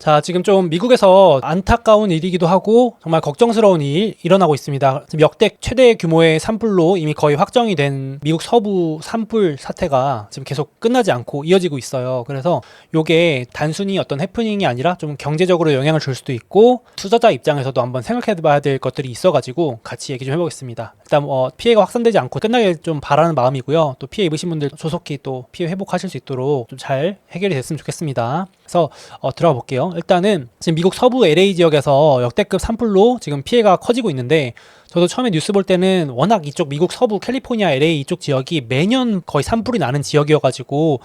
자, 지금 좀 미국에서 안타까운 일이기도 하고 정말 걱정스러운 일이 일어나고 있습니다. 지금 역대 최대 규모의 산불로 이미 거의 확정이 된 미국 서부 산불 사태가 지금 계속 끝나지 않고 이어지고 있어요. 그래서 이게 단순히 어떤 해프닝이 아니라 좀 경제적으로 영향을 줄 수도 있고 투자자 입장에서도 한번 생각해 봐야 될 것들이 있어가지고 같이 얘기 좀 해보겠습니다. 일단 피해가 확산되지 않고 끝나길 좀 바라는 마음이고요. 또 피해 입으신 분들 조속히 또 피해 회복하실 수 있도록 좀 잘 해결이 됐으면 좋겠습니다. 그래서 들어가 볼게요. 일단은 지금 미국 서부 LA 지역에서 역대급 산불로 지금 피해가 커지고 있는데, 저도 처음에 뉴스 볼 때는 워낙 이쪽 미국 서부 캘리포니아 LA 이쪽 지역이 매년 거의 산불이 나는 지역이어가지고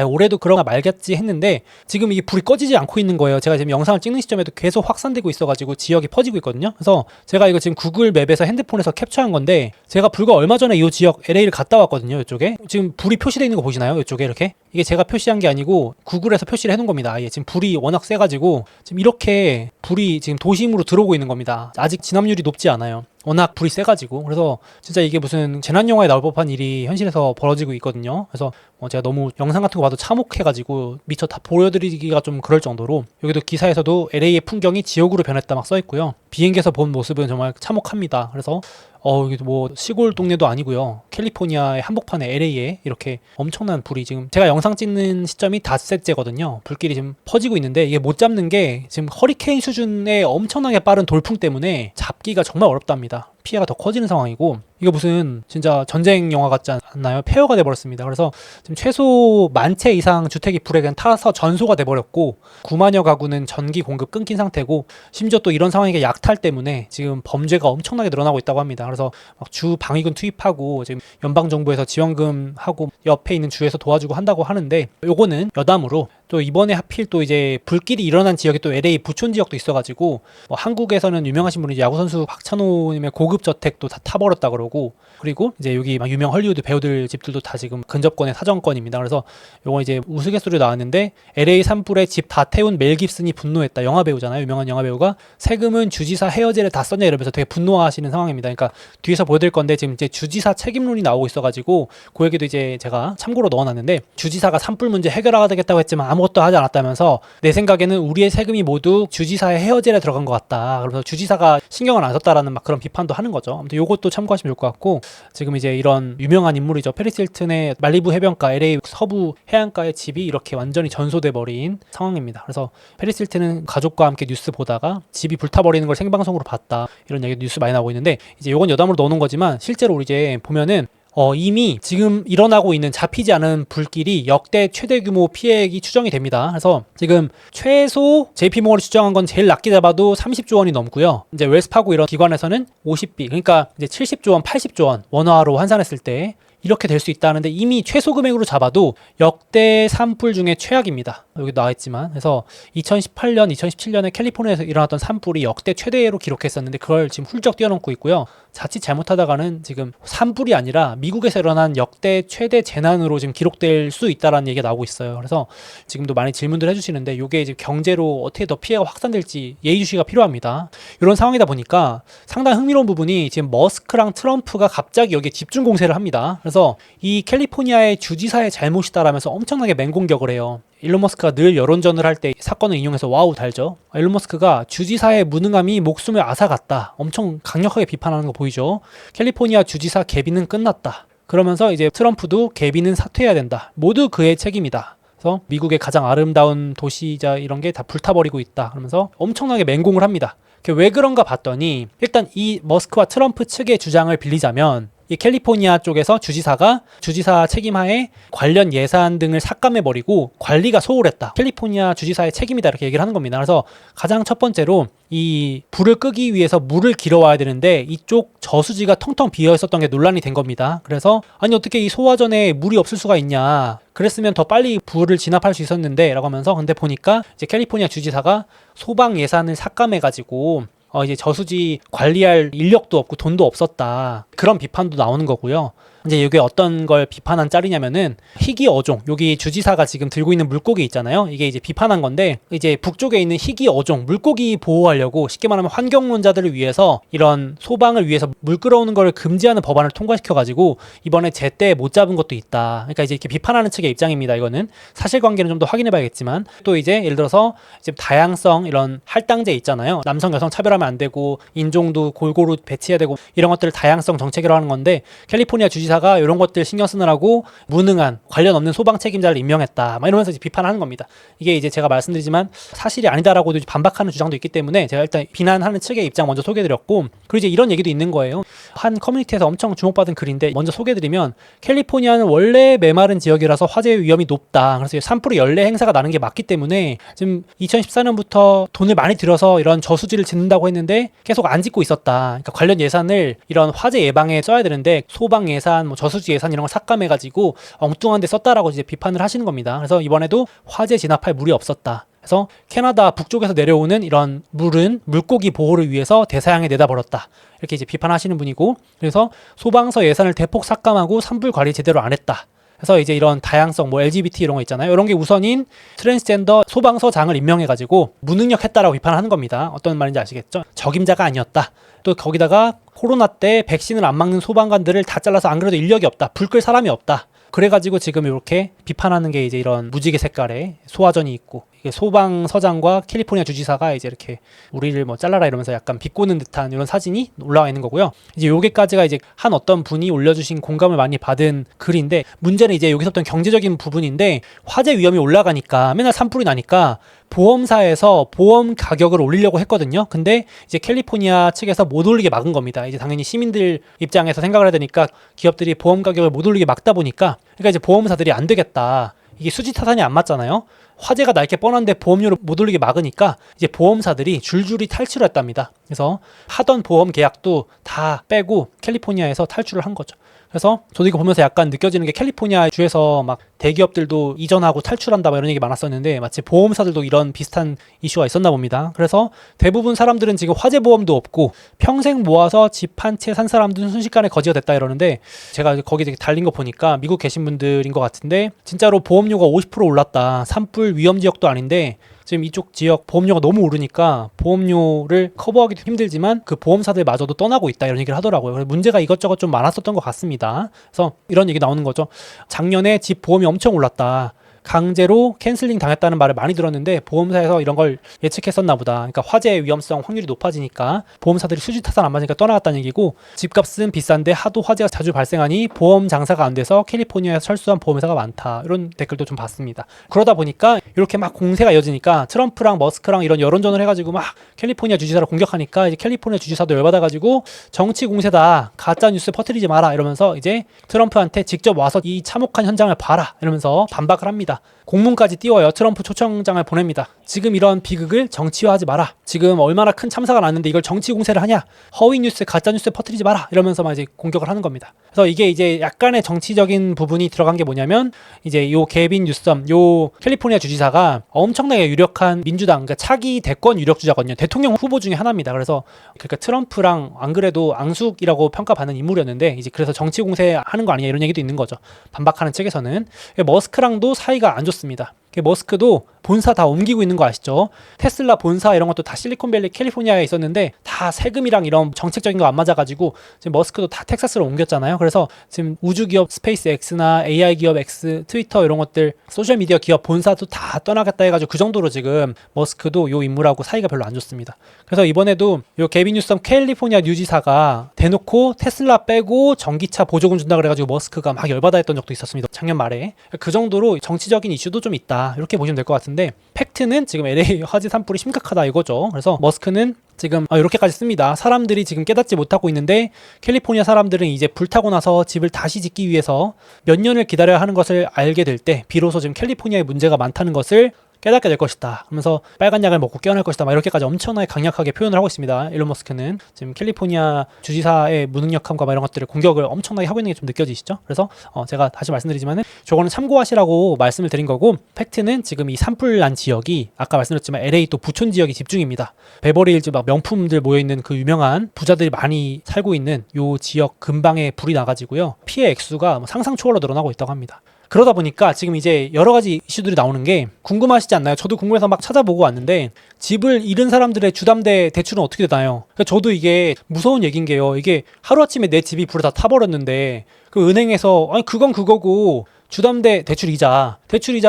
올해도 그런가 말겠지 했는데, 지금 이게 불이 꺼지지 않고 있는 거예요. 제가 지금 영상을 찍는 시점에도 계속 확산되고 있어가지고 지역이 퍼지고 있거든요. 그래서 제가 이거 지금 구글 맵에서 핸드폰에서 캡처한 건데, 제가 불과 얼마 전에 이 지역 LA를 갔다 왔거든요. 이쪽에 지금 불이 표시되어 있는 거 보시나요? 이쪽에 이렇게, 이게 제가 표시한 게 아니고 구글에서 표시를 해놓은 겁니다. 지금 불이 워낙 세가지고 지금 이렇게 불이 지금 도심으로 들어오고 있는 겁니다. 아직 진압률이 높지 않아요. 워낙 불이 세가지고. 그래서 진짜 이게 무슨 재난영화에 나올 법한 일이 현실에서 벌어지고 있거든요. 그래서 제가 너무 영상 같은 거 봐도 참혹해가지고 미처 다 보여드리기가 좀 그럴 정도로, 여기도 기사에서도 LA의 풍경이 지옥으로 변했다 막 써있고요. 비행기에서 본 모습은 정말 참혹합니다. 그래서 여기도 뭐 시골 동네도 아니고요. 캘리포니아의 한복판에 LA에 이렇게 엄청난 불이, 지금 제가 영상 찍는 시점이 닷새째거든요. 불길이 지금 퍼지고 있는데, 이게 못 잡는 게 지금 허리케인 수준의 엄청나게 빠른 돌풍 때문에 잡기가 정말 어렵답니다. 피해가 더 커지는 상황이고, 이거 무슨 진짜 전쟁 영화 같지 않나요? 폐허가 돼버렸습니다. 그래서 지금 최소 10,000채 이상 주택이 불에 그냥 타서 전소가 돼버렸고, 9만여 가구는 전기 공급 끊긴 상태고, 심지어 또 이런 상황이 약탈 때문에 지금 범죄가 엄청나게 늘어나고 있다고 합니다. 그래서 막 주 방위군 투입하고 지금 연방정부에서 지원금 하고 옆에 있는 주에서 도와주고 한다고 하는데, 요거는 여담으로 또 이번에 하필 또 이제 불길이 일어난 지역이 또 LA 부촌 지역도 있어가지고, 한국에서는 유명하신 분이 야구선수 박찬호님의 고급 저택도 다 타버렸다 그러고, 그리고 이제 여기 막 유명 헐리우드 배우들 집들도 다 지금 근접권의 사정권입니다. 그래서 요거 이제 우스갯소리로 나왔는데, LA 산불에 집 다 태운 멜 깁슨이 분노했다. 영화 배우잖아요. 유명한 영화 배우가 세금은 주지사 헤어제를 다 썼냐 이러면서 되게 분노하시는 상황입니다. 그러니까 뒤에서 보여드릴 건데, 지금 이제 주지사 책임론이 나오고 있어가지고 그 얘기도 이제 제가 참고로 넣어놨는데, 주지사가 산불 문제 해결하겠다고 했지만 아무것도 하지 않았다면서, 내 생각에는 우리의 세금이 모두 주지사의 헤어제에 들어간 것 같다. 그래서 주지사가 신경을 안 썼다라는 막 그런 비판도 하는 거죠. 아무튼 요것도 참고하시면 좋을 것 같고, 지금 이제 이런 유명한 인물이죠. 페리스 힐튼의 말리부 해변가 LA 서부 해안가의 집이 이렇게 완전히 전소돼 버린 상황입니다. 그래서 페리스 힐튼은 가족과 함께 뉴스 보다가 집이 불타버리는 걸 생방송으로 봤다, 이런 얘기 뉴스 많이 나오고 있는데, 이제 요건 여담으로 넣어놓은 거지만 실제로 우리 이제 보면은 이미 지금 일어나고 있는 잡히지 않은 불길이 역대 최대 규모 피해액이 추정이 됩니다. 그래서 지금 최소 JP모건이 추정한 건 제일 낮게 잡아도 30조 원이 넘고요. 이제 웰스파고 이런 기관에서는 50비, 그러니까 이제 70조 원, 80조 원 원화로 환산했을 때 이렇게 될 수 있다는데, 이미 최소 금액으로 잡아도 역대 산불 중에 최악입니다. 여기 나와있지만. 그래서 2018년, 2017년에 캘리포니아에서 일어났던 산불이 역대 최대로 기록했었는데, 그걸 지금 훌쩍 뛰어넘고 있고요. 자칫 잘못하다가는 지금 산불이 아니라 미국에서 일어난 역대 최대 재난으로 지금 기록될 수 있다라는 얘기가 나오고 있어요. 그래서 지금도 많이 질문들 해주시는데, 이게 이제 경제로 어떻게 더 피해가 확산될지 예의주시가 필요합니다. 이런 상황이다 보니까 상당히 흥미로운 부분이, 지금 머스크랑 트럼프가 갑자기 여기에 집중 공세를 합니다. 그래서 이 캘리포니아의 주지사의 잘못이다라면서 엄청나게 맹공격을 해요. 일론 머스크가 늘 여론전을 할 때 사건을 인용해서 와우 달죠. 일론 머스크가 주지사의 무능함이 목숨을 앗아갔다, 엄청 강력하게 비판하는 거 보이죠. 캘리포니아 주지사 개비는 끝났다. 그러면서 이제 트럼프도 개비는 사퇴해야 된다. 모두 그의 책임이다. 그래서 미국의 가장 아름다운 도시이자 이런 게 다 불타버리고 있다. 그러면서 엄청나게 맹공을 합니다. 왜 그런가 봤더니, 일단 이 머스크와 트럼프 측의 주장을 빌리자면, 이 캘리포니아 쪽에서 주지사 책임하에 관련 예산 등을 삭감해버리고 관리가 소홀했다, 캘리포니아 주지사의 책임이다, 이렇게 얘기를 하는 겁니다. 그래서 가장 첫 번째로 이 불을 끄기 위해서 물을 길어와야 되는데 이쪽 저수지가 텅텅 비어 있었던 게 논란이 된 겁니다. 그래서 아니 어떻게 이 소화전에 물이 없을 수가 있냐, 그랬으면 더 빨리 불을 진압할 수 있었는데 라고 하면서, 근데 보니까 이제 캘리포니아 주지사가 소방 예산을 삭감해가지고 이제 저수지 관리할 인력도 없고 돈도 없었다, 그런 비판도 나오는 거고요. 이제 이게 어떤 걸 비판한 짤이냐면은 희귀 어종, 여기 주지사가 지금 들고 있는 물고기 있잖아요. 이게 이제 비판한 건데, 이제 북쪽에 있는 희귀 어종, 물고기 보호하려고 쉽게 말하면 환경론자들을 위해서 이런 소방을 위해서 물 끌어오는 걸 금지하는 법안을 통과시켜가지고 이번에 제때 못 잡은 것도 있다. 그러니까 이제 이렇게 비판하는 측의 입장입니다. 이거는 사실관계는 좀 더 확인해봐야겠지만, 또 이제 예를 들어서 이제 다양성 이런 할당제 있잖아요. 남성 여성 차별하면 안 되고 인종도 골고루 배치해야 되고 이런 것들을 다양성 정책으로 하는 건데, 캘리포니아 주지사가 이런 것들 신경 쓰느라고 무능한 관련 없는 소방 책임자를 임명했다. 막 이러면서 이제 비판하는 겁니다. 이게 이제 제가 말씀드리지만 사실이 아니다라고도 반박하는 주장도 있기 때문에 제가 일단 비난하는 측의 입장 먼저 소개해드렸고, 그리고 이제 이런 얘기도 있는 거예요. 한 커뮤니티에서 엄청 주목받은 글인데 먼저 소개해드리면, 캘리포니아는 원래 메마른 지역이라서 화재 위험이 높다. 그래서 산불 연례 행사가 나는 게 맞기 때문에 지금 2014년부터 돈을 많이 들여서 이런 저수지를 짓는다고 했는데 계속 안 짓고 있었다. 그러니까 관련 예산을 이런 화재 예방에 써야 되는데 소방 예산, 뭐 저수지 예산 이런 걸 삭감해가지고 엉뚱한 데 썼다라고 이제 비판을 하시는 겁니다. 그래서 이번에도 화재 진압할 물이 없었다. 그래서 캐나다 북쪽에서 내려오는 이런 물은 물고기 보호를 위해서 대서양에 내다 버렸다. 이렇게 이제 비판하시는 분이고, 그래서 소방서 예산을 대폭 삭감하고 산불 관리 제대로 안 했다. 그래서 이제 이런 다양성, 뭐 LGBT 이런 거 있잖아요. 이런 게 우선인 트랜스젠더 소방서장을 임명해가지고 무능력했다라고 비판하는 겁니다. 어떤 말인지 아시겠죠? 적임자가 아니었다. 또 거기다가 코로나 때 백신을 안 맞는 소방관들을 다 잘라서 안 그래도 인력이 없다. 불 끌 사람이 없다. 그래가지고 지금 이렇게 비판하는 게 이제 이런 무지개 색깔의 소화전이 있고, 이게 소방서장과 캘리포니아 주지사가 이제 이렇게 우리를 뭐 잘라라 이러면서 약간 비꼬는 듯한 이런 사진이 올라와 있는 거고요. 이제 요게까지가 이제 한 어떤 분이 올려주신 공감을 많이 받은 글인데, 문제는 이제 여기서부터 경제적인 부분인데, 화재 위험이 올라가니까 맨날 산불이 나니까 보험사에서 보험 가격을 올리려고 했거든요. 근데 이제 캘리포니아 측에서 못 올리게 막은 겁니다. 이제 당연히 시민들 입장에서 생각을 해야 되니까 기업들이 보험 가격을 못 올리게 막다 보니까, 그러니까 이제 보험사들이 안 되겠다. 이게 수지 타산이 안 맞잖아요. 화재가 날 게 뻔한데 보험료를 못 올리게 막으니까 이제 보험사들이 줄줄이 탈출을 했답니다. 그래서 하던 보험 계약도 다 빼고 캘리포니아에서 탈출을 한 거죠. 그래서 저도 이거 보면서 약간 느껴지는 게, 캘리포니아 주에서 막 대기업들도 이전하고 탈출한다 막 이런 얘기 많았었는데, 마치 보험사들도 이런 비슷한 이슈가 있었나 봅니다. 그래서 대부분 사람들은 지금 화재 보험도 없고 평생 모아서 집 한 채 산 사람들은 순식간에 거지가 됐다 이러는데, 제가 거기 되게 달린 거 보니까 미국 계신 분들인 것 같은데, 진짜로 보험료가 50% 올랐다. 산불 위험 지역도 아닌데 지금 이쪽 지역 보험료가 너무 오르니까 보험료를 커버하기도 힘들지만 그 보험사들마저도 떠나고 있다 이런 얘기를 하더라고요. 그래서 문제가 이것저것 좀 많았었던 것 같습니다. 그래서 이런 얘기 나오는 거죠. 작년에 집 보험이 엄청 올랐다. 강제로 캔슬링 당했다는 말을 많이 들었는데 보험사에서 이런 걸 예측했었나 보다. 그러니까 화재 위험성 확률이 높아지니까 보험사들이 수지 타산 안 맞으니까 떠나갔다는 얘기고, 집값은 비싼데 하도 화재가 자주 발생하니 보험 장사가 안 돼서 캘리포니아에서 철수한 보험회사가 많다. 이런 댓글도 좀 봤습니다. 그러다 보니까 이렇게 막 공세가 이어지니까 트럼프랑 머스크랑 이런 여론전을 해가지고 막 캘리포니아 주지사를 공격하니까, 이제 캘리포니아 주지사도 열받아가지고 정치 공세다, 가짜 뉴스 퍼뜨리지 마라 이러면서 이제 트럼프한테 직접 와서 이 참혹한 현장을 봐라 이러면서 반박을 합니다. 공문까지 띄워요. 트럼프 초청장을 보냅니다. 지금 이런 비극을 정치화하지 마라. 지금 얼마나 큰 참사가 났는데 이걸 정치 공세를 하냐. 허위 뉴스, 가짜 뉴스 퍼뜨리지 마라. 이러면서 막 이제 공격을 하는 겁니다. 그래서 이게 이제 약간의 정치적인 부분이 들어간 게 뭐냐면, 이제 요 게빈 뉴섬, 요 캘리포니아 주지사가 엄청나게 유력한 민주당, 그러니까 차기 대권 유력주자거든요. 대통령 후보 중에 하나입니다. 그래서 그러니까 트럼프랑 안 그래도 앙숙이라고 평가받는 인물이었는데, 이제 그래서 정치 공세하는 거 아니냐 이런 얘기도 있는 거죠. 반박하는 측에서는. 머스크랑도 사이가 안 좋습니다. 머스크도 본사 다 옮기고 있는 거 아시죠? 테슬라 본사 이런 것도 다 실리콘밸리 캘리포니아에 있었는데 다 세금이랑 이런 정책적인 거 안 맞아가지고 지금 머스크도 다 텍사스로 옮겼잖아요. 그래서 지금 우주기업 스페이스 X나 AI 기업 X, 트위터 이런 것들, 소셜미디어 기업 본사도 다 떠나겠다 해가지고 그 정도로 지금 머스크도 요 인물하고 사이가 별로 안 좋습니다. 그래서 이번에도 요 게빈 뉴섬 캘리포니아 뉴지사가 대놓고 테슬라 빼고 전기차 보조금 준다 그래가지고 머스크가 막 열받아 했던 적도 있었습니다. 작년 말에. 그 정도로 정치적인 이슈도 좀 있다. 이렇게 보시면 될 것 같은데, 팩트는 지금 LA 화재 산불이 심각하다 이거죠. 그래서 머스크는 지금 이렇게까지 씁니다. 사람들이 지금 깨닫지 못하고 있는데 캘리포니아 사람들은 이제 불타고 나서 집을 다시 짓기 위해서 몇 년을 기다려야 하는 것을 알게 될 때 비로소 지금 캘리포니아에 문제가 많다는 것을 깨닫게 될 것이다 하면서 빨간 약을 먹고 깨어날 것이다 막 이렇게까지 엄청나게 강력하게 표현을 하고 있습니다. 일론 머스크는 지금 캘리포니아 주지사의 무능력함과 막 이런 것들을 공격을 엄청나게 하고 있는 게 좀 느껴지시죠? 그래서 제가 다시 말씀드리지만은 저거는 참고하시라고 말씀을 드린 거고, 팩트는 지금 이 산불 난 지역이 아까 말씀드렸지만 LA 또 부촌 지역이 집중입니다. 베버리힐즈 막 명품들 모여있는 그 유명한 부자들이 많이 살고 있는 요 지역 근방에 불이 나가지고요, 피해 액수가 상상 초월로 늘어나고 있다고 합니다. 그러다 보니까 지금 이제 여러 가지 이슈들이 나오는 게 궁금하시지 않나요? 저도 궁금해서 막 찾아보고 왔는데, 집을 잃은 사람들의 주담대 대출은 어떻게 되나요? 그러니까 저도 이게 무서운 얘기인 게요, 이게 하루아침에 내 집이 불에 다 타버렸는데 그 은행에서 아니 그건 그거고 주담대 대출이자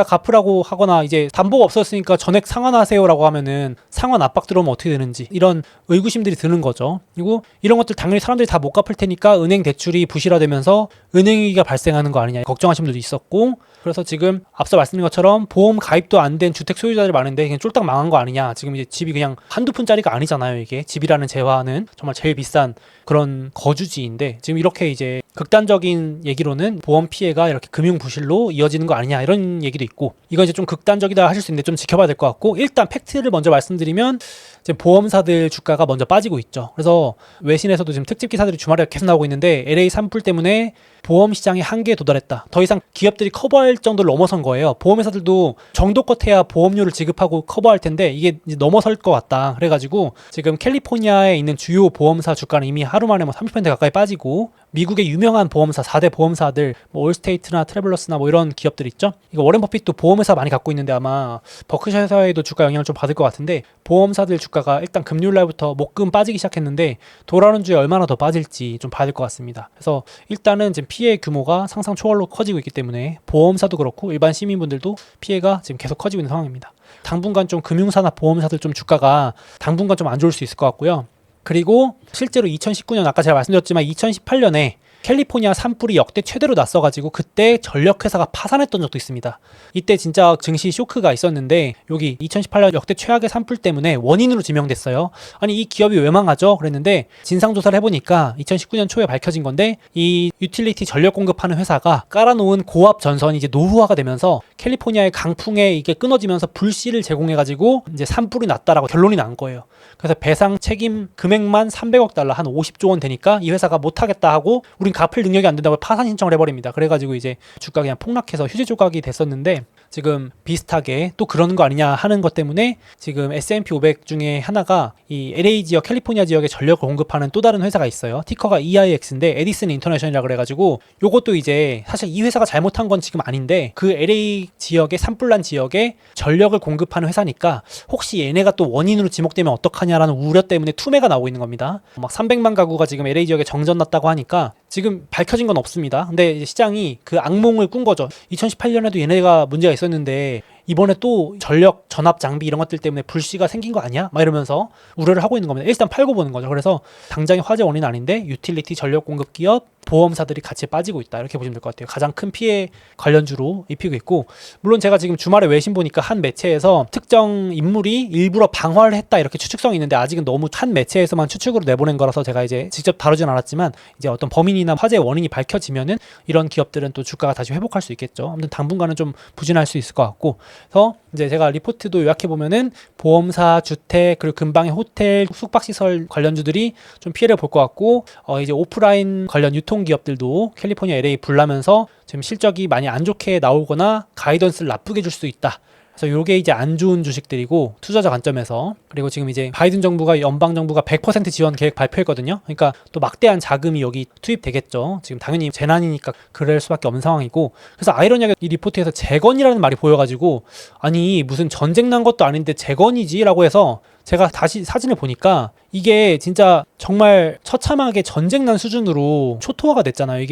갚으라고 하거나 이제 담보가 없었으니까 전액 상환하세요라고 하면은 상환 압박 들어오면 어떻게 되는지 이런 의구심들이 드는 거죠. 그리고 이런 것들 당연히 사람들이 다 못 갚을 테니까 은행 대출이 부실화되면서 은행위기가 발생하는 거 아니냐 걱정하시는 분들도 있었고, 그래서 지금 앞서 말씀드린 것처럼 보험 가입도 안 된 주택 소유자들이 많은데 그냥 쫄딱 망한 거 아니냐. 지금 이제 집이 그냥 한두 푼짜리가 아니잖아요. 이게 집이라는 재화는 정말 제일 비싼 그런 거주지인데, 지금 이렇게 이제 극단적인 얘기로는 보험 피해가 이렇게 금융 부실로 이어지는 거 아니냐 이런 얘기도 있고, 이건 이제 좀 극단적이다 하실 수 있는데 좀 지켜봐야 될 것 같고, 일단 팩트를 먼저 말씀드리면 지금 보험사들 주가가 먼저 빠지고 있죠. 그래서 외신에서도 지금 특집 기사들이 주말에 계속 나오고 있는데, LA 산불 때문에 보험 시장의 한계에 도달했다. 더 이상 기업들이 커버할 정도를 넘어선 거예요. 보험회사들도 정도껏 해야 보험료를 지급하고 커버할 텐데 이게 이제 넘어설 것 같다. 그래가지고 지금 캘리포니아에 있는 주요 보험사 주가는 이미 하루 만에 30% 가까이 빠지고, 미국의 유명한 보험사 4대 보험사들 뭐 올스테이트나 트래블러스나 뭐 이런 기업들 있죠. 이거 워렌 버핏도 보험회사 많이 갖고 있는데 아마 버크셔 회사에도 주가 영향을 좀 받을 것 같은데, 보험사들 주가가 일단 금요일 날부터 목금 빠지기 시작했는데 돌아오는 주에 얼마나 더 빠질지 좀 봐야 될 것 같습니다. 그래서 일단은 지금 피해 규모가 상상 초월로 커지고 있기 때문에 보험사도 그렇고 일반 시민분들도 피해가 지금 계속 커지고 있는 상황입니다. 당분간 좀 금융사나 보험사들 좀 주가가 당분간 좀 안 좋을 수 있을 것 같고요. 그리고 실제로 2019년 아까 제가 말씀드렸지만 2018년에 캘리포니아 산불이 역대 최대로 났어가지고 그때 전력회사가 파산했던 적도 있습니다. 이때 진짜 증시 쇼크가 있었는데, 여기 2018년 역대 최악의 산불 때문에 원인으로 지명됐어요. 아니 이 기업이 왜 망하죠? 그랬는데 진상조사를 해보니까 2019년 초에 밝혀진 건데, 이 유틸리티 전력 공급하는 회사가 깔아놓은 고압 전선이 이제 노후화가 되면서 캘리포니아의 강풍에 이게 끊어지면서 불씨를 제공해가지고 이제 산불이 났다라고 결론이 난 거예요. 그래서 배상 책임 금액만 300억 달러 한 50조 원 되니까 이 회사가 못하겠다 하고 우린 갚을 능력이 안 된다고 파산 신청을 해버립니다. 그래가지고 이제 주가 그냥 폭락해서 휴지 조각이 됐었는데, 지금 비슷하게 또 그러는 거 아니냐 하는 것 때문에 지금 S&P 500 중에 하나가 이 LA 지역, 캘리포니아 지역에 전력을 공급하는 또 다른 회사가 있어요. 티커가 EIX인데 에디슨 인터내셔널이라 그래가지고, 요것도 이제 사실 이 회사가 잘못한 건 지금 아닌데 그 LA 지역의 산불난 지역에 전력을 공급하는 회사니까 혹시 얘네가 또 원인으로 지목되면 어떡하냐라는 우려 때문에 투매가 나오고 있는 겁니다. 막 300만 가구가 지금 LA 지역에 정전 났다고 하니까 지금 밝혀진 건 없습니다. 근데 이제 시장이 그 악몽을 꾼 거죠. 2018년에도 얘네가 문제가 있었는데 이번에 또 전력 전압 장비 이런 것들 때문에 불씨가 생긴 거 아니야? 막 이러면서 우려를 하고 있는 겁니다. 일단 팔고 보는 거죠. 그래서 당장의 화재 원인은 아닌데 유틸리티 전력 공급 기업, 보험사들이 같이 빠지고 있다, 이렇게 보시면 될 것 같아요. 가장 큰 피해 관련주로 입히고 있고, 물론 제가 지금 주말에 외신 보니까 한 매체에서 특정 인물이 일부러 방화를 했다 이렇게 추측성이 있는데, 아직은 너무 한 매체에서만 추측으로 내보낸 거라서 제가 이제 직접 다루진 않았지만, 이제 어떤 범인이나 화재 원인이 밝혀지면은 이런 기업들은 또 주가가 다시 회복할 수 있겠죠. 아무튼 당분간은 좀 부진할 수 있을 것 같고, 그래서 이제 제가 리포트도 요약해 보면은 보험사, 주택, 그리고 근방의 호텔, 숙박시설 관련주들이 좀 피해를 볼 것 같고, 이제 오프라인 관련 유통 기업들도 캘리포니아 LA 불나면서 지금 실적이 많이 안 좋게 나오거나 가이던스를 나쁘게 줄 수 있다. 그래서 요게 이제 안 좋은 주식들이고, 투자자 관점에서. 그리고 지금 이제 바이든 정부가, 연방 정부가 100% 지원 계획 발표했거든요. 그러니까 또 막대한 자금이 여기 투입되겠죠. 지금 당연히 재난이니까 그럴 수밖에 없는 상황이고, 그래서 아이러니하게 이 리포트에서 재건이라는 말이 보여가지고, 아니 무슨 전쟁 난 것도 아닌데 재건이지라고 해서 제가 다시 사진을 보니까 이게 진짜 정말 처참하게 전쟁 난 수준으로 초토화가 됐잖아요.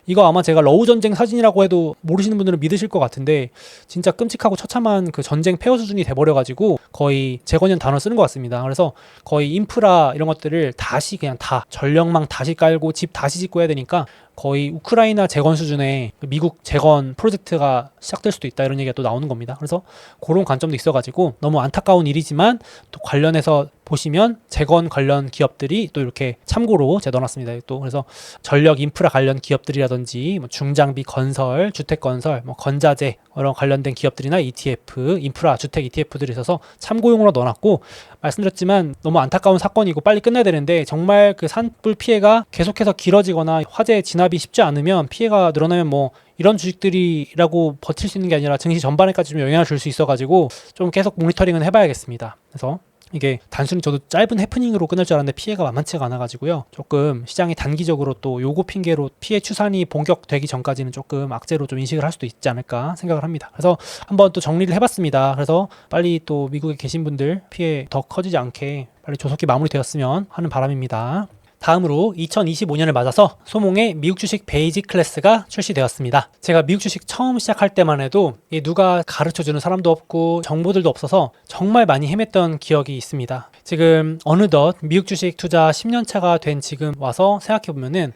이거 아마 제가 러우 전쟁 사진이라고 해도 모르시는 분들은 믿으실 것 같은데, 진짜 끔찍하고 처참한 그 전쟁 폐허 수준이 돼버려가지고 거의 재건이라는 단어 쓰는 것 같습니다. 그래서 거의 인프라 이런 것들을 다시 그냥 다 전력망 다시 깔고 집 다시 짓고 해야 되니까 거의 우크라이나 재건 수준의 미국 재건 프로젝트가 시작될 수도 있다 이런 얘기가 또 나오는 겁니다. 그래서 그런 관점도 있어가지고 너무 안타까운 일이지만 또 관련해서 보시면 재건 관련 기업들이 또 이렇게 참고로 제가 넣어놨습니다. 또 그래서 전력 인프라 관련 기업들이라든지 뭐 중장비 건설, 주택 건설, 뭐 건자재 이런 관련된 기업들이나 ETF, 인프라 주택 ETF들이 있어서 참고용으로 넣어놨고, 말씀드렸지만 너무 안타까운 사건이고 빨리 끝내야 되는데 정말 그 산불 피해가 계속해서 길어지거나 화재 진압이 쉽지 않으면 피해가 늘어나면 뭐 이런 주식들이라고 버틸 수 있는 게 아니라 증시 전반에까지 좀 영향을 줄 수 있어가지고 좀 계속 모니터링은 해봐야겠습니다. 그래서 이게 단순히 저도 짧은 해프닝으로 끝날 줄 알았는데 피해가 만만치가 않아가지고요. 조금 시장이 단기적으로 또 요거 핑계로 피해 추산이 본격되기 전까지는 조금 악재로 좀 인식을 할 수도 있지 않을까 생각을 합니다. 그래서 한번 또 정리를 해봤습니다. 그래서 빨리 또 미국에 계신 분들 피해 더 커지지 않게 빨리 조속히 마무리되었으면 하는 바람입니다. 다음으로 2025년을 맞아서 소몽의 미국 주식 베이직 클래스가 출시되었습니다. 제가 미국 주식 처음 시작할 때만 해도 누가 가르쳐주는 사람도 없고 정보들도 없어서 정말 많이 헤맸던 기억이 있습니다. 지금 어느덧 미국 주식 투자 10년 차가 된 지금 와서 생각해보면은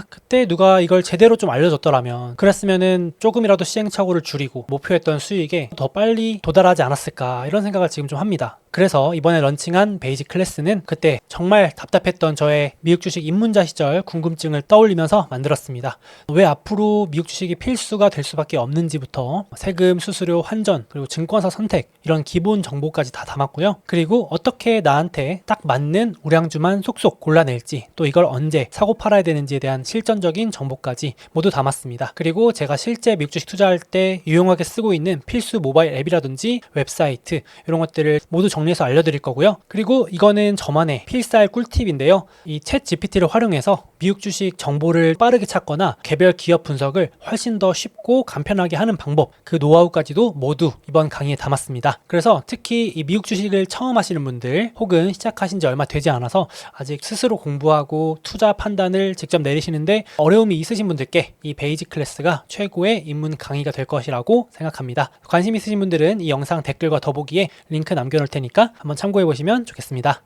그때 누가 이걸 제대로 좀 알려줬더라면, 그랬으면은 조금이라도 시행착오를 줄이고 목표했던 수익에 더 빨리 도달하지 않았을까 이런 생각을 지금 좀 합니다. 그래서 이번에 런칭한 베이직 클래스는 그때 정말 답답했던 저의 미국 주식 입문자 시절 궁금증을 떠올리면서 만들었습니다. 왜 앞으로 미국 주식이 필수가 될 수밖에 없는지부터 세금, 수수료, 환전, 그리고 증권사 선택 이런 기본 정보까지 다 담았고요. 그리고 어떻게 나한테 딱 맞는 우량주만 속속 골라낼지, 또 이걸 언제 사고 팔아야 되는지에 대한 실전적인 정보까지 모두 담았습니다. 그리고 제가 실제 미국 주식 투자할 때 유용하게 쓰고 있는 필수 모바일 앱이라든지 웹사이트 이런 것들을 모두 정리해서 알려드릴 거고요. 그리고 이거는 저만의 필살 꿀팁인데요. 이 챗 GPT를 활용해서 미국 주식 정보를 빠르게 찾거나 개별 기업 분석을 훨씬 더 쉽고 간편하게 하는 방법, 그 노하우까지도 모두 이번 강의에 담았습니다. 그래서 특히 이 미국 주식을 처음 하시는 분들 혹은 시작하신 지 얼마 되지 않아서 아직 스스로 공부하고 투자 판단을 직접 내리시는데 어려움이 있으신 분들께 이 베이직 클래스가 최고의 입문 강의가 될 것이라고 생각합니다. 관심 있으신 분들은 이 영상 댓글과 더보기에 링크 남겨놓을 테니까 한번 참고해 보시면 좋겠습니다.